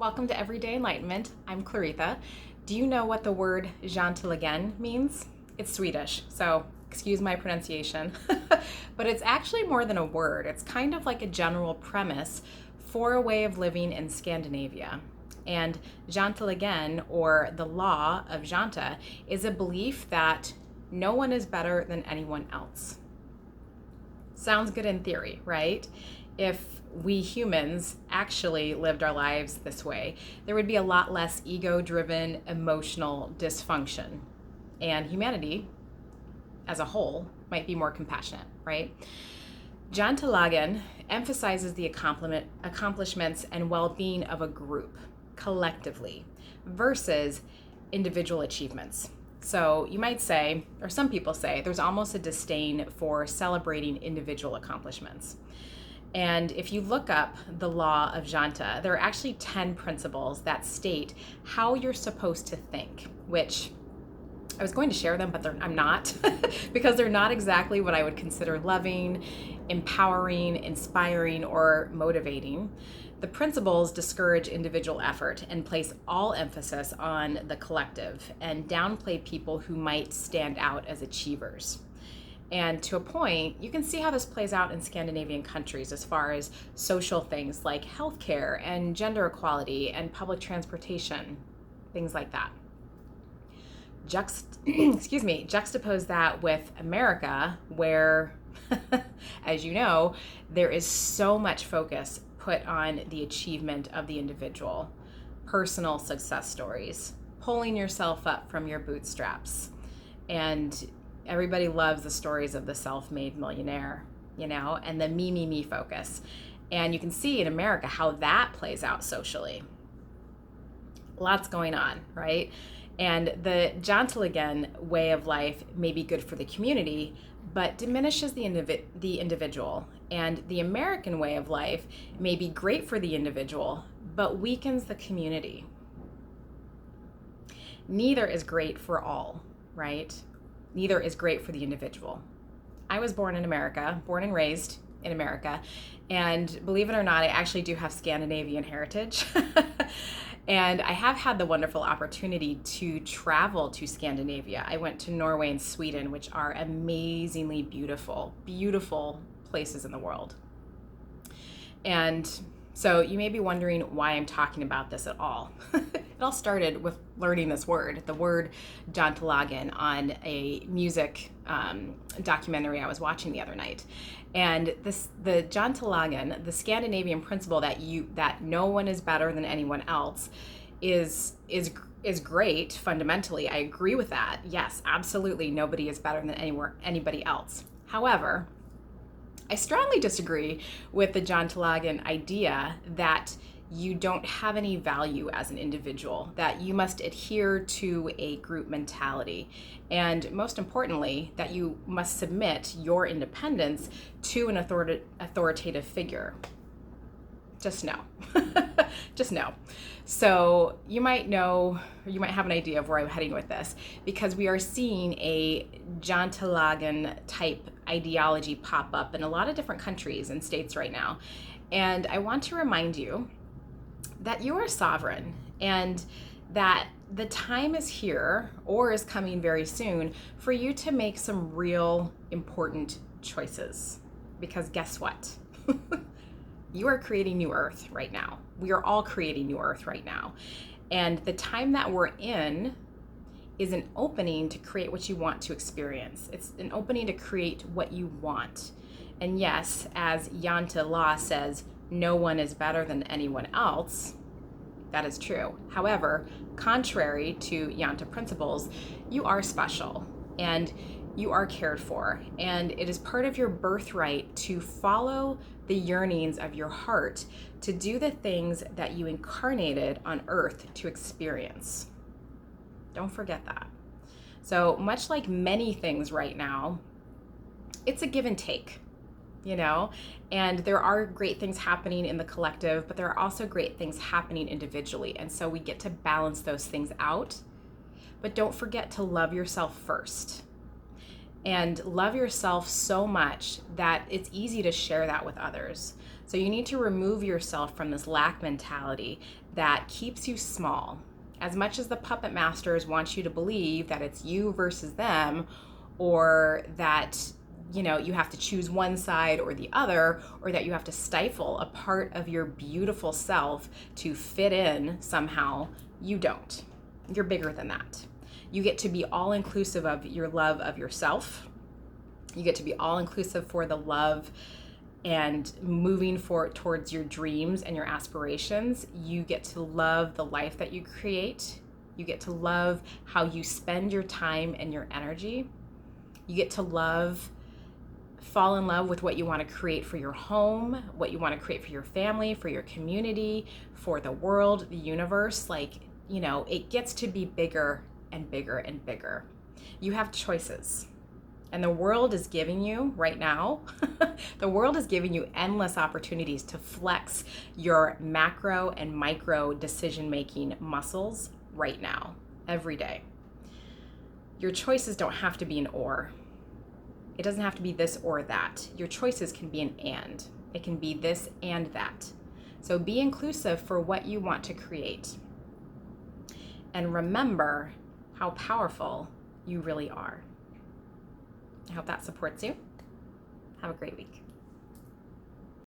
Welcome to Everyday Enlightenment. I'm Claritha. Do you know what the word JANTELAGEN means? It's Swedish, so excuse my pronunciation. But it's actually more than a word. It's kind of like a general premise for a way of living in Scandinavia. And JANTELAGEN, or the law of Janta, is a belief that no one is better than anyone else. Sounds good in theory, right? If we humans actually lived our lives this way, there would be a lot less ego-driven emotional dysfunction, and humanity as a whole might be more compassionate, right? Jantelagen emphasizes the accomplishments and well-being of a group collectively versus individual achievements. So you might say, or some people say, there's almost a disdain for celebrating individual accomplishments. And if you look up the law of Janta, there are actually 10 principles that state how you're supposed to think, which I was going to share them, but I'm not, because they're not exactly what I would consider loving, empowering, inspiring, or motivating. The principles discourage individual effort and place all emphasis on the collective and downplay people who might stand out as achievers. And to a point, you can see how this plays out in Scandinavian countries as far as social things like healthcare and gender equality and public transportation, things like that. Juxtapose that with America, where, as you know, there is so much focus put on the achievement of the individual, personal success stories, pulling yourself up from your bootstraps. And everybody loves the stories of the self-made millionaire, and the me focus. And you can see in America how that plays out socially. Lots going on, right? And the Jantelagen way of life may be good for the community, but diminishes the individual. And the American way of life may be great for the individual, but weakens the community. Neither is great for all, right? Neither is great for the individual. I was born in America, born and raised in America, and believe it or not, I actually do have Scandinavian heritage. And I have had the wonderful opportunity to travel to Scandinavia. I went to Norway and Sweden, which are amazingly beautiful, beautiful places in the world. And so you may be wondering why I'm talking about this at all. It all started with learning this word, the word Jantelagen, on a music documentary I was watching the other night. And the Jantelagen, the Scandinavian principle that no one is better than anyone else, is great fundamentally. I agree with that. Yes, absolutely, nobody is better than anybody else. However, I strongly disagree with the Jantelagen idea that you don't have any value as an individual, that you must adhere to a group mentality, and most importantly, that you must submit your independence to an authoritative figure. Just no. Just no. So you might know, or you might have an idea of where I'm heading with this, because we are seeing a Jantelagen type ideology pop up in a lot of different countries and states right now. And I want to remind you that you are sovereign, and that the time is here, or is coming very soon, for you to make some real important choices. Because guess what? You are creating new earth right now. We are all creating new earth right now. And the time that we're in is an opening to create what you want to experience. It's an opening to create what you want. And yes, as Janta law says, no one is better than anyone else. That is true. However, contrary to Janta principles, you are special and you are cared for. And it is part of your birthright to follow the yearnings of your heart, to do the things that you incarnated on earth to experience. Don't forget that. So much like many things right now, it's a give and take. And there are great things happening in the collective, but there are also great things happening individually. And so we get to balance those things out. But don't forget to love yourself first. And love yourself so much that it's easy to share that with others. So you need to remove yourself from this lack mentality that keeps you small. As much as the puppet masters want you to believe that it's you versus them, or that you have to choose one side or the other, or that you have to stifle a part of your beautiful self to fit in somehow, you don't. You're bigger than that. You get to be all inclusive of your love of yourself. You get to be all inclusive for the love and moving towards your dreams and your aspirations. You get to love the life that you create. You get to love how you spend your time and your energy. You get to fall in love with what you want to create for your home, what you want to create for your family, for your community, for the world, the universe. It gets to be bigger and bigger and bigger. You have choices. And the world is giving you right now, the world is giving you endless opportunities to flex your macro and micro decision-making muscles right now, every day. Your choices don't have to be an or. It doesn't have to be this or that. Your choices can be an and. It can be this and that. So be inclusive for what you want to create. And remember how powerful you really are. I hope that supports you. Have a great week.